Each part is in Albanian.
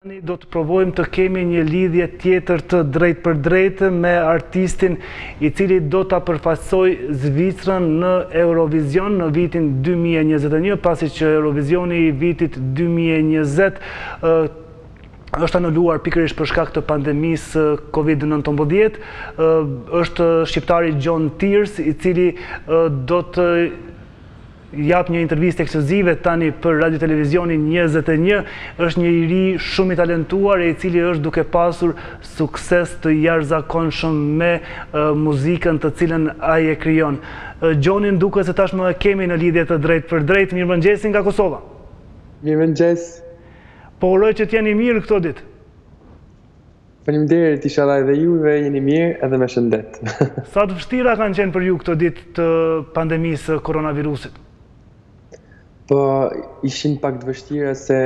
Do të provojmë të kemi një lidhje tjetër të drejt për drejtë me artistin i cili do të përfaqësoj Zvicrën në Eurovision në vitin 2021, pasi që Eurovisioni i vitit 2020 është anuluar pikërisht për shkak të pandemisë COVID-19. Është shqiptari John Tears, i cili do të jap një intervistë ekskluzive tani për Radio Televizionin 21. Është një i ri shumë i talentuar e i cili është duke pasur sukses të jashtëzakonshëm me muzikën të cilën ai e krijon. Johnin duket se tashmë e kemi në lidhje të drejtë për drejtë. Mirëmëngjes nga Kosova. Mirëmëngjes. Po uroj që t'jeni mirë këto ditë. Faleminderit, inshallah edhe juve jeni mirë edhe me shëndet. Sa të vështira kanë qenë për ju këto ditë të pandemisë koronavirusit? Po ishin pak të vështira se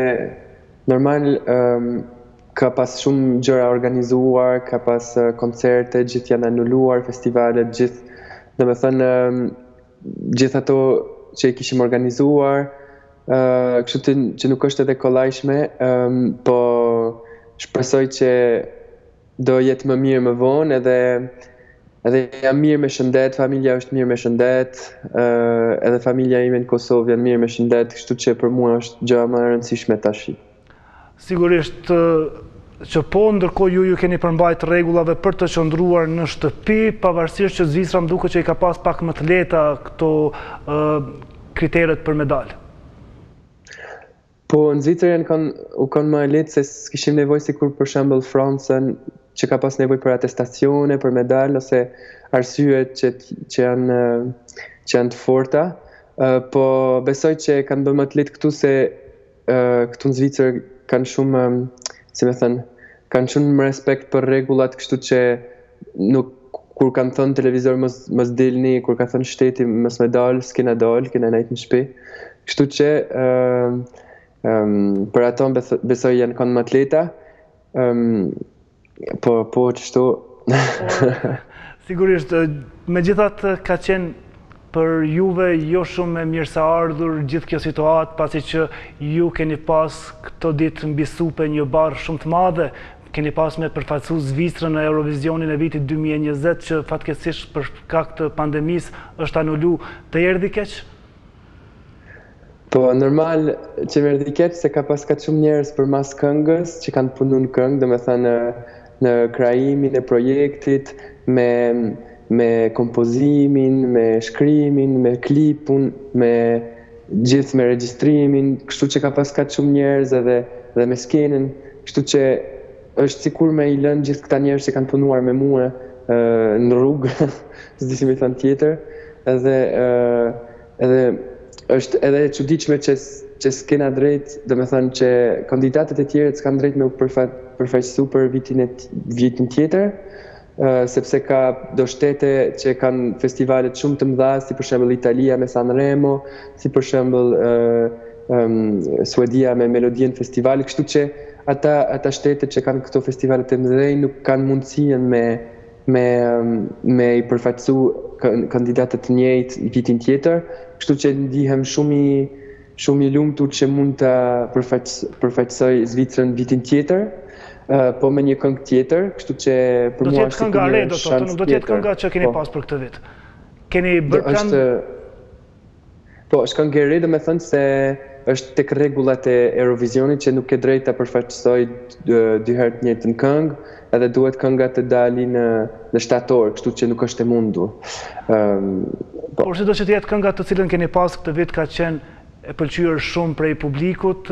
normal ka pas shumë gjëra organizuar, ka pas koncerte, gjithë janë anuluar, festivalet, gjithë, domethënë gjithë ato që i kishim organizuar, kështu që nuk është edhe kollajshme, po shpresoj që do jetë më mirë më vonë, edhe jam mirë me shëndet, familja është mirë me shëndet, edhe familja ime në Kosovë janë mirë me shëndet, kështu që për mua është gjëja më e rëndësishme tash. Sigurisht që po, ndërkohë ju keni përmbajt rregullave për të qëndruar në shtëpi, pavarësisht që Zvicra më duket që i ka pas pak më të lehta këto kriteret për medalë. Po, në Zvicër u kanë më lehtë se s'kishim nevojë sikur për shembull Francën, që ka pas nevojë për atestacione, për medalë ose arsye që janë të forta, po besoj që kanë bërë më të lehtë këtu se këtu në Zvicër kanë shumë, si më thënë, kanë shumë respekt për rregullat, kështu që nuk kur kanë thënë televizor mos dilni, kur ka thënë shteti mos me dal, s'kena dal, kena nejt në shtëpi. Kështu që për ato besoj janë kanë më të lehta. Po qështu. Sigurisht, megjithatë ka qenë për juve jo shumë e mirëseardhur gjithë kjo situatë, pasi që ju keni pas këto ditë mbi supe një barë shumë të madhe, keni pas me përfaqësu Zvicrën në Eurovisionin e vitit 2020 që fatkeqësisht për shkak të pandemisë është anulu. Të erdhi keq? Po, normal që më erdhi keq se ka pas ka shumë njerëz përmas këngës që kanë punu në këngë, domethënë në krijimin e projektit, me kompozimin, me shkrimin, me klipun, me gjithë me regjistrimin, kështu që ka pas ka shumë njerëz edhe me skenën, kështu që është sikur me i lënë gjithë këta njerëz që kanë punuar me mua në rrugë, s'di si me thënë tjetër, edhe është edhe e çuditshme që s'kena drejt, domethënë që kandidatët e tjerë s'kan drejt me u përfaqësu për vitin tjetër, sepse ka do shtete që kanë festivalet shumë të mëdha, si për shembull Italia me Sanremo, si për shembull Suedia me Melodien Festival, kështu që ata shtete që kanë këto festivalet të mëdha nuk kanë mundësinë me i përfaqësu kandidatët të njëjtë vitin tjetër, kështu që ndihem shumë i lumtur që mund ta përfaqësoj Zvicrën vitin tjetër, po me një këngë tjetër, kështu që për mua është kënga re, do thotë, nuk do të jetë kënga që keni pas për këtë vit. Keni bërë plan? Po, është këngë e re, domethënë se është tek rregullat e Eurovisionit që nuk ke drejt ta përfaqësoj dy herë të njëjtën këngë, edhe duhet kënga të dalin në shtator, kështu që nuk është e mundur. Por sido që të jetë kënga të cilën keni pas këtë vit ka qenë e pëlqyer shumë prej publikut,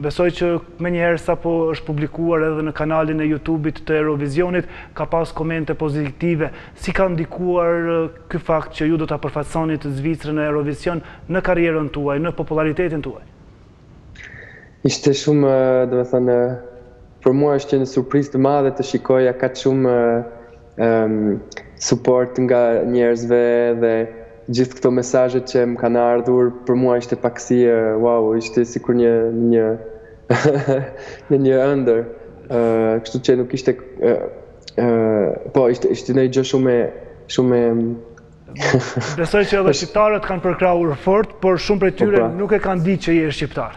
besoj që me njëherë sa po është publikuar edhe në kanalin e YouTube-it të Eurovisionit, ka pas komente pozitive. Si ka ndikuar ky fakt që ju do ta përfaqësonit Zvicrën në Eurovision në karrierën tuaj, në popularitetin tuaj? Ishte shumë, domethënë, për mua është një surprizë të madhe të shikoja kaq shumë support nga njerëzve dhe gjithë këto mesazhet që më kanë ardhur, për mua ishte paksi, wow, ishte sikur një ëndër. Kështu që nuk ishte po ishte një gjë shumë Besoj që edhe shqiptarët kanë përkrahur fort, por shumë prej tyre nuk e kanë ditë që je shqiptar.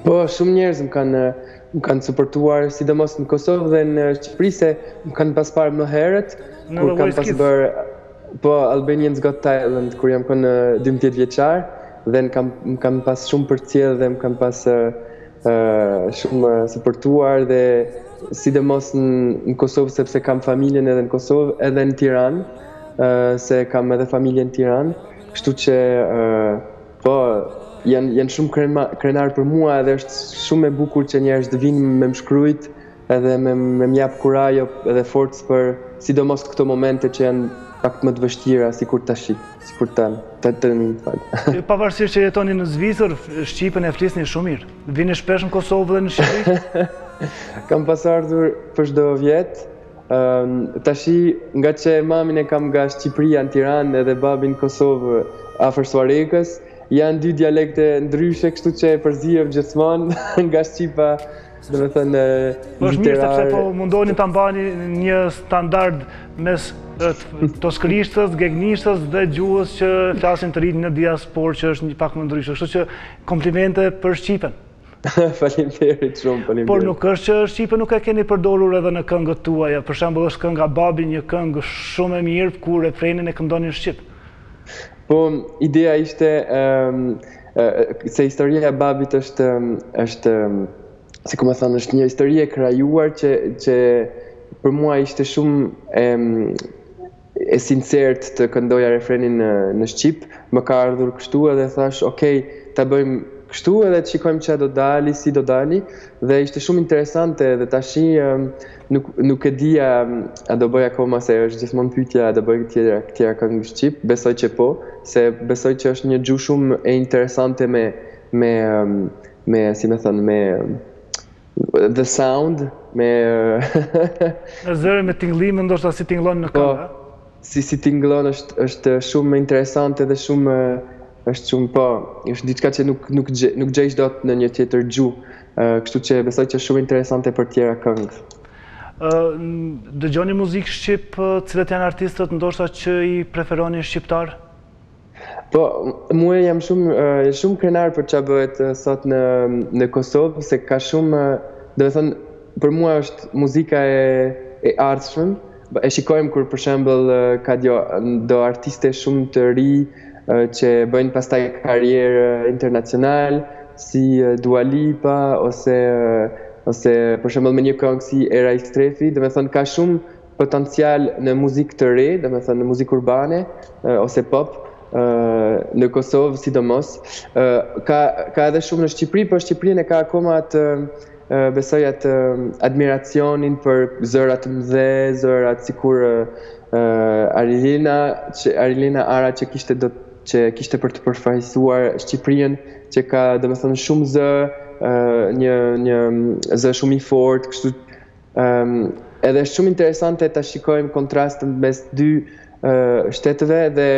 Po, shumë njerëz më më kanë suportuar sidomos në Kosovë dhe në Shqipëri se më kanë pas parë më herët kur kam pas bërë Albanian's Got Talent kur jam qenë 12 vjeçar dhe më kanë pas shumë përcjell dhe më kanë pas shumë suportuar dhe sidomos në Kosovë sepse kam familjen edhe në Kosovë edhe në Tiranë se kam edhe familjen në Tiranë, kështu që janë shumë krenar për mua edhe është shumë e bukur që njerëz të vinë me më shkrujt edhe me më jap kurajë edhe forcë për sidomos këto momente që janë pak më të vështira sikur tash, sikur tani. Pavarësisht që jetoni në Zvicër, shqipen e flisni shumë mirë. Vini shpesh në Kosovë dhe në Shqipëri? Kam pas ardhur për çdo vjet. Tashi nga që mamin e kam nga Shqipëria në Tiranë edhe babin në Kosovë afër Suarekës, janë dy dialekte ndryshe, kështu që e përzihem gjithmonë nga Shqipa, domethënë është mirë sepse po mundoni ta mbani një standard mes toskrishtes, gegnishtes dhe gjuhës që flasin të rinj në diasporë që është një pak më ndryshe. Kështu që komplimente për Shqipen. Faleminderit shumë, faleminderit. Por nuk është që Shqipen nuk e keni përdorur edhe në këngët tuaja. Për shembull është kënga Babi një këngë shumë e mirë kur refrenin e këndonin në shqip. Po, ideja ishte se historia e babit është si ku më thënë, është një histori e krajuar që për mua ishte shumë e sinqert të këndoja refrenin në shqip. Më ka ardhur kështu edhe thash, okay, ta bëjmë kështu edhe të shikojmë që do dali, si do dali, dhe ishte shumë interesante dhe tashi nuk e dija a do bëj akoma se është gjithmonë pyetja a do bëj tjera këngë në shqip, besoj që po, se besoj që është një gjuhë shumë e interesante me si më thënë, me the sound, me në zëri me tingëllime, ndoshta si tingëllon në këngë. Si tingëllon është shumë interesante dhe shumë është shumë është diçka që nuk gjejsh dot në një tjetër gjuhë, kështu që besoj që është shumë interesante për tjera këngë. Dëgjoni muzikë shqip, cilët janë artistët ndoshta që i preferoni shqiptar? Po, mua jam shumë krenar për çfarë bëhet sot në Kosovë, se ka shumë, do të thënë, për mua është muzika e ardhshme. E shikojmë kur për shembull ka do artiste shumë të ri që bëjnë pastaj karrierë internacional, si Dua Lipa ose për shembull me një këngë si Era i Strefi, do të thënë ka shumë potencial në muzikë të re, do të thënë në muzikë urbane ose pop në Kosovë sidomos. Ka edhe shumë në Shqipëri, por Shqipërinë e ka akoma besoj atë admiracionin për zëra të mëdha, zërat sikur Arilina Ara që kishte për të përfaqësuar Shqipërinë, që ka domethënë shumë zë, një zë shumë i fortë, kështu edhe është shumë interesante ta shikojmë kontrastin mes dy shteteve dhe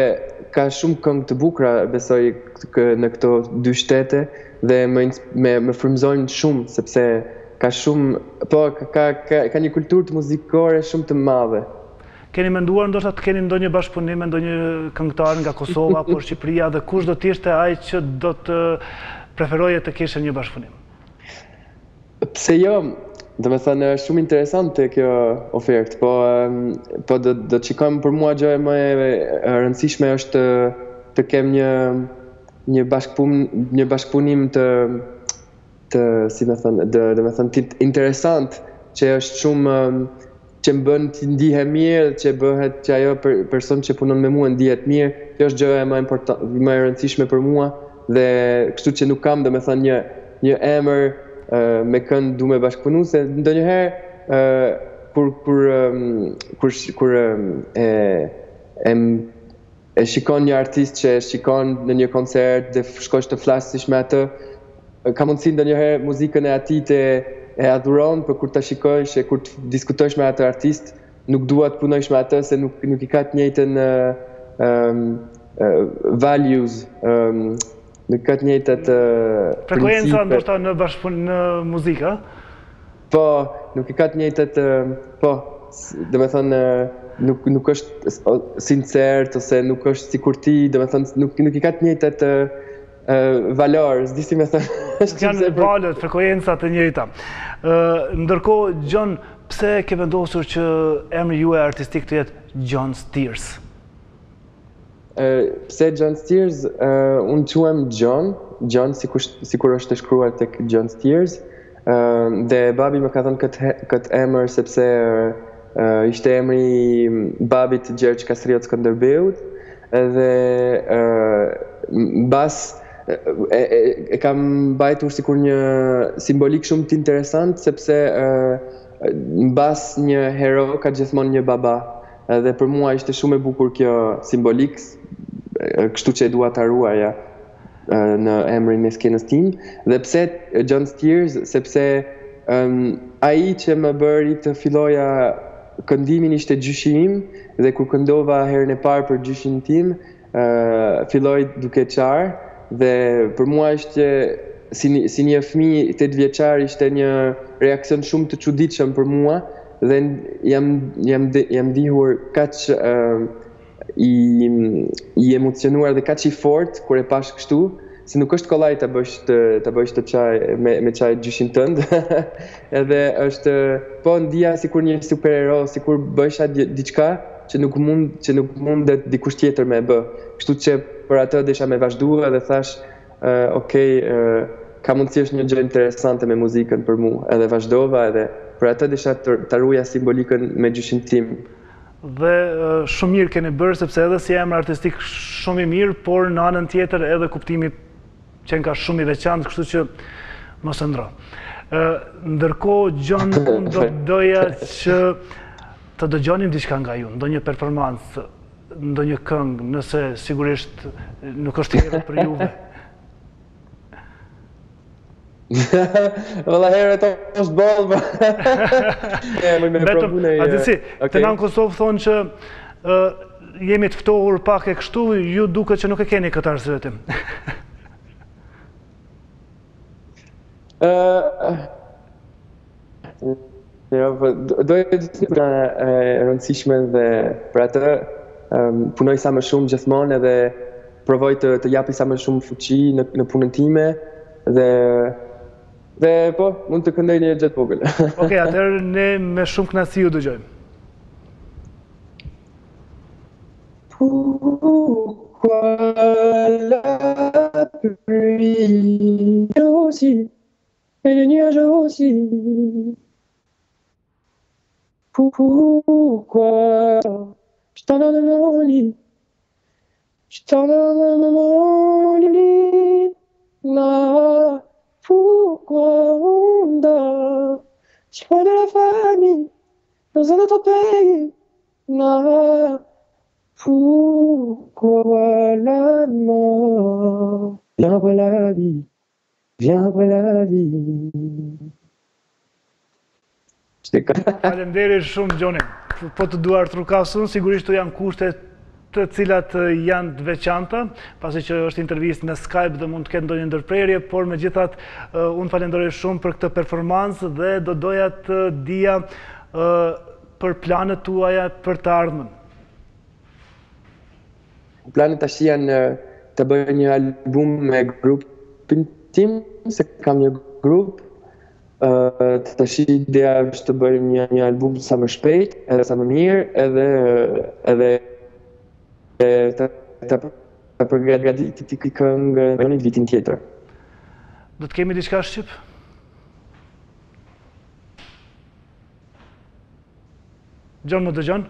ka shumë këngë të bukura besoj në këto dy shtete dhe më frymëzojnë shumë sepse ka shumë ka një kulturë muzikore shumë të madhe. Keni menduar ndoshta të keni ndonjë bashkëpunim me ndonjë këngëtar nga Kosova apo Shqipëria dhe kush do të ishte ai që do të preferoje të kishte një bashkëpunim? Pse jo? Do me thënë, është shumë interesante kjo ofertë, po do të shikojmë për mua gjë më e rëndësishme është të kem një bashkëpunim të si më thënë, do me thënë interesant, që është shumë që më bën të ndihem mirë, që bëhet që ajo person që punon me mua ndihet mirë, kjo është gjëja më e rëndësishme për mua dhe kështu që nuk kam, do me thënë, një emër me kënd du me bashkëpunu, se ndonjëherë kur e shikon një artist që e shikon në një koncert dhe shkosh të flasësh me atë, ka mundësi ndonjëherë muzikën e atij e adhuron, për kur ta shikosh e kur të diskutosh me atë artist, nuk dua të punojsh me atë se nuk i ka të njëjtën values, nuk ka të njëjtat principe. Frekuenca ndoshta në muzikë, po, nuk i ka të njëjtat, po, do me thënë, nuk është sinqert ose nuk është sikur ti, do me thënë, nuk i ka të njëjtat valor, s'di si me thënë. Janë valët, frekuencat e njëjta. Ndërkohë, John, pse ke vendosur që emri juaj artistik të jetë John Steers? Pse John Steers, unë quhem John sikur është të shkruar tek John Steers, dhe babi më ka thënë këtë emër sepse ishte emri babit Gjergj Kastriot Skënderbeut, dhe mbas e kam mbajtur sikur një simbolik shumë të interesant sepse mbas një hero ka gjithmonë një baba, dhe për mua ishte shumë e bukur kjo simbolik, kështu që e dua ta ruaja në emrin e skenës tim. Dhe pse John Steers, sepse ai që më bëri të filloja këndimin ishte gjyshi im, dhe kur këndova herën e parë për gjyshin tim, filloi duke qarë, dhe për mua ishte si një fëmijë 8 vjeçar, ishte një reakcion shumë të çuditshëm për mua, dhe jam ndihur kaq i emocionuar dhe kaq i fort kur e pash kështu, se nuk është kollaj ta bësh të çaj me çaj gjyshin tënd. Edhe është po ndija sikur një superhero, sikur bësha diçka që nuk mundet dikush tjetër me e bë. Kështu që për atë desha me vazhdu dhe thash, okej, ka mundësi është një gjë interesante me muzikën për mua, edhe vazhdova edhe për atë desha të ruaja simbolikën me gjyshin tim. Dhe shumë mirë keni bërë, sepse edhe si emër artistik shumë i mirë, por në anën tjetër edhe kuptimi që ka shumë i veçantë, kështu që mos e ndro. Ndërkohë, John, unë do doja që të dëgjonim diçka nga ju, ndonjë performancë, ndonjë këngë, nëse sigurisht nuk është herë për juve. Valla herë të është bolë, Betëm, atësi, të na në Kosovë thonë që jemi të ftohur pak e kështu, ju duke që nuk e keni këtë arsyetim. Dojë të rëndësishme dhe për atë punoj sa më shumë gjithmonë edhe provoj të japi sa më shumë fuqi në punën time dhe po, mund të këndoj një gjatë vogël. Okej, atëherë ne me shumë kënaqësi ju dëgjojmë. Pourquoi la pluie aussi et le nuage aussi? Pourquoi je t'endors dans mon lit? Je t'endors dans mon lit. Non, pourquoi on dort? Je suis loin de la famille, dans un autre pays. Non, pourquoi la mort? Viens après la vie, viens après la vie. Faleminderit shumë, Gjoni. Po të duar trukasun, sigurisht të janë kushte të cilat janë të veçanta, pasi që është intervistë me Skype dhe mund të ketë ndonjë ndërprerje, por megjithatë unë falenderoj shumë për këtë performancë dhe do doja të dija për planet tuaja për të ardhmen. Planet tash janë të bëj një album me grupin tim, se kam një grup. Tash ideja është të bëjmë një album sa më shpejt, edhe sa më mirë, edhe të përgatitit të këngë në vitin tjetër. Do të kemi diçka shqip? Gjon, më dëgjon?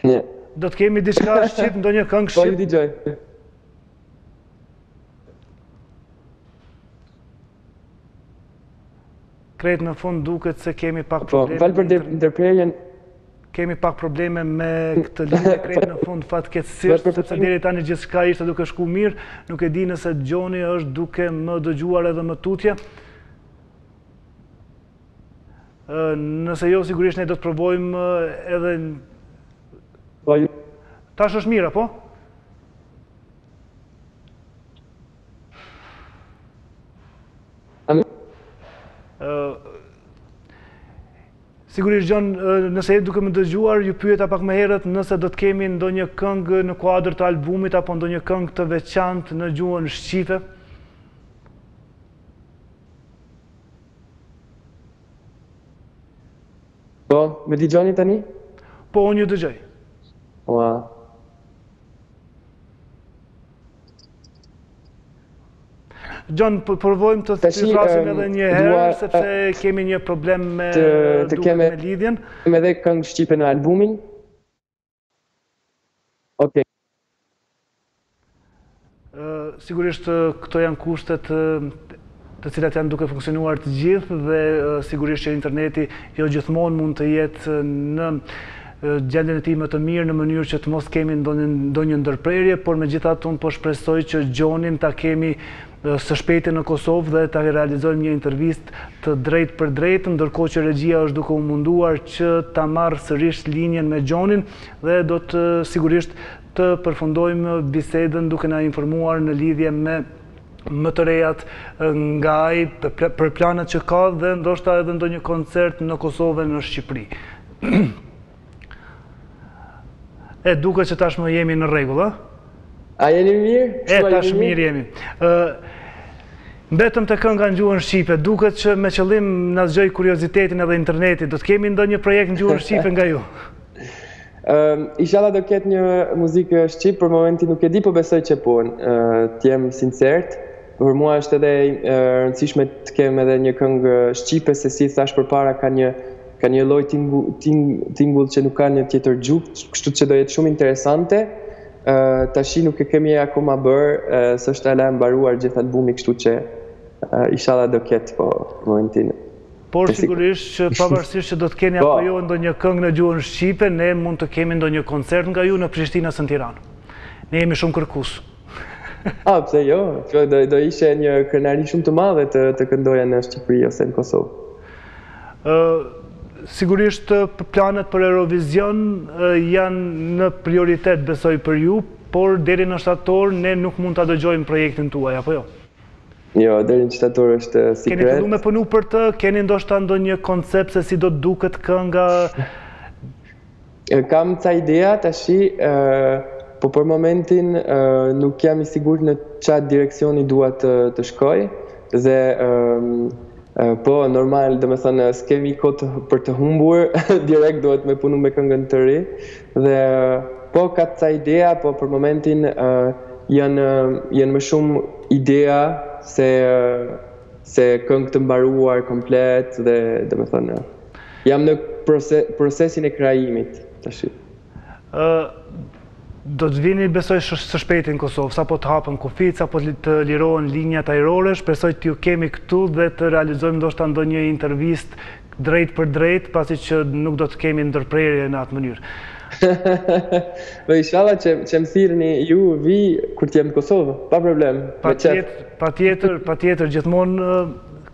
Ne. Do të kemi diçka shqip, ndonjë këngë shqip? Po, ju dëgjoj. Krejt në fund duket se kemi pak probleme. Po, valë për ndërprerjen. Kemi pak probleme me këtë lidhje, krejt në fund fatkeqësisht, sepse deri tani gjithçka ishte duke shku mirë, nuk e di nëse Gjoni është duke më dëgjuar edhe më tutje. Nëse jo, sigurisht ne do të provojmë edhe... Tash është mirë, apo? Sigurisht, Gjon, nëse e duke më dëgjuar, ju pyeta pak më herët nëse do të kemi ndonjë këngë në kuadër të albumit apo ndonjë këngë të veçantë në gjuhën shqipe. Po, me dëgjoni tani? Po, unë ju dëgjoj. Ua. Gjon, provojmë të flasim edhe një herë, sepse kemi një problem me duke me lidhjen. Me dhe këngë shqipe në albumin. Okej. Sigurisht, këto janë kushtet të cilat janë duke funksionuar të gjithë dhe sigurisht që interneti jo gjithmonë mund të jetë në gjendjen e tij më të mirë në mënyrë që të mos kemi ndonjë ndërprerje, por megjithatë unë po shpresoj që Gjonin ta kemi së shpejti në Kosovë dhe ta realizojmë një intervistë të drejtë për drejtë, ndërkohë që regjia është duke u munduar që ta marrë sërish linjen me Gjonin dhe do të sigurisht të përfundojmë bisedën duke na informuar në lidhje me më të rejat nga ai për planet që ka dhe ndoshta edhe ndonjë koncert në Kosovë në Shqipëri. E duke që tashmë jemi në rregull, a? A jeni mirë? Tash mirë jemi. Mbetëm të kënga në gjuhën shqipe, duket që me qëllim na zgjoj kuriozitetin edhe interneti, do të kemi ndonjë projekt në gjuhën shqipe nga ju? Inshallah do ketë një muzikë shqip, për momentin nuk e di, po besoj që po, t'jem sincert. Për mua është edhe rëndësishme të kem edhe një këngë shqipe, se si thash përpara ka një lloj tingull që nuk ka një tjetër gjuhë, kështu që do jetë shumë interesante. Tashi nuk e kemi akoma bërë, s'është ala mbaruar gjithë albumi, kështu që inshallah do ketë po momentin. Por sigurisht që pavarësisht që do të keni apo jo ndonjë këngë në gjuhën shqipe, ne mund të kemi ndonjë koncert nga ju në Prishtinë së Tiranë. Ne jemi shumë kërkues. Pse jo? Do ishe një krenari shumë të madhe të këndoja në Shqipëri ose në Kosovë. Sigurisht planet për Eurovision janë në prioritet besoj për ju, por deri në shtator ne nuk mund ta dëgjojmë projektin tuaj, apo jo? Jo, deri në shtator është sikret. Keni filluar me punu për të? Keni ndoshta ndonjë koncept se si do të duket kënga? Kam ca ideja tashi, po për momentin nuk jam i sigurt në çfarë direksioni dua të shkoj dhe po, normal, dhe me thënë, s'kemi kohë për të humbur, direkt duhet me punu me këngën të ri, dhe po, ka ca ideja, po për momentin janë më shumë ideja se këngë të mbaruar komplet, dhe me thënë, jam në procesin e krajimit, tash. Do të vini, besoj, së shpejti në Kosovë, sa po të hapën kufit, sa po të lirohen linjat ajrore, shpresoj t'ju kemi këtu dhe të realizojmë ndoshta ndonjë intervistë drejt për drejt, pasi që nuk do të kemi ndërprerje në atë mënyrë. Inshallah që më thirrni ju vi kur t'jem në Kosovë, pa problem. Patjetër, gjithmonë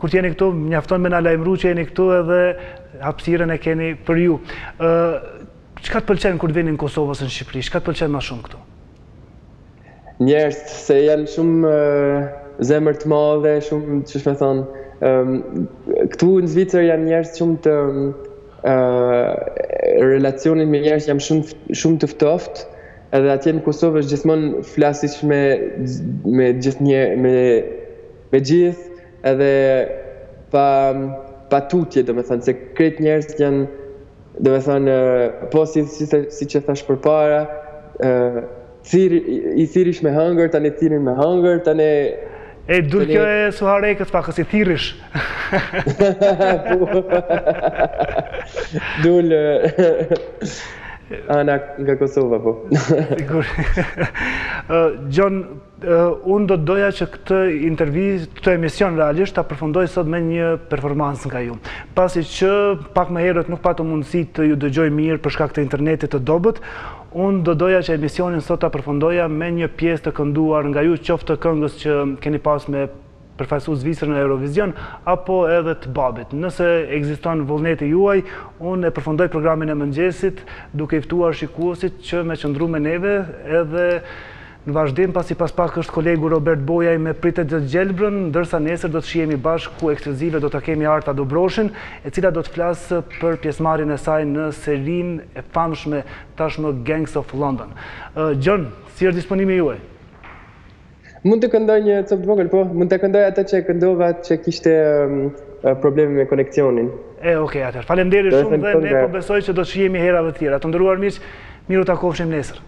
kur t'jeni këtu, mjafton me na lajmëru që jeni këtu edhe hapësirën e keni për ju. Çka të pëlqen kur vini në Kosovë ose në Shqipëri? Çka të pëlqen më shumë këtu? Njerëz, se janë shumë zemër të madhe, shumë, ç'është me thonë, këtu në Zvicër janë njerëz shumë të relacionin me njerëz jam shumë të ftoftë, edhe atje në Kosovë është gjithmonë flasish me gjithë, edhe pa tutje, domethënë, se krejt njerëz janë, domethënë, po si që thash përpara, i thirish me hëngër, tani thirin me hëngër, tani dul kjo e Suharekës pak, si thirish. Dul ana nga Kosova, po. Sigur. Gjon, unë do të doja që këtë intervistë, këtë emision realisht, ta përfundoj sot me një performancë nga ju. Pasi që pak më herët nuk pato mundësi të ju dëgjoj mirë për shkak të internetit të dobët, unë do doja që emisionin sot ta përfundoja me një pjesë të kënduar nga ju, qoftë të këngës që keni pas me përfaqësues Zvicrën në Eurovision, apo edhe të babit. Nëse ekziston vullneti juaj, unë e përfundoj programin e mëngjesit duke i ftuar shikuesit që me qëndru me neve edhe Në vazhdim, pasi pas pak është kolegu Robert Bojaj me pritet të gjelbrën, ndërsa nesër do të shihemi bashkë ku ekskluzive do të kemi Arta Dobroshin, e cila do të flasë për pjesëmarrjen e saj në serinë e famshme tashmë Gangs of London. John, si është disponimi juaj? Mund të këndoj një copë të vogël, po, mund të këndoj atë që këndova që kishte probleme me koneksionin. Okej, atëherë. Faleminderit shumë dhe ne po besoj që do të shihemi herave të tjera. Të nderuar miq, miru takofshim nesër.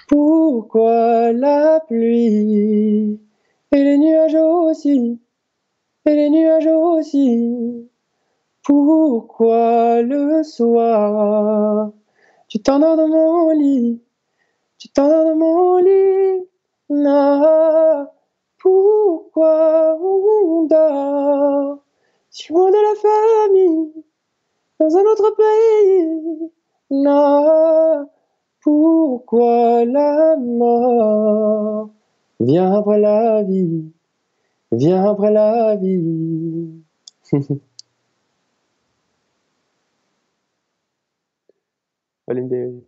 Pourquoi la pluie et les nuages aussi, et les nuages aussi? Pourquoi le soir tu t'endors dans mon lit, tu t'endors dans mon lit? Non, pourquoi on dort si loin de la famille, dans un autre pays? Non. Pourquoi la mort vient après la vie, vient après la vie? Faleminderit.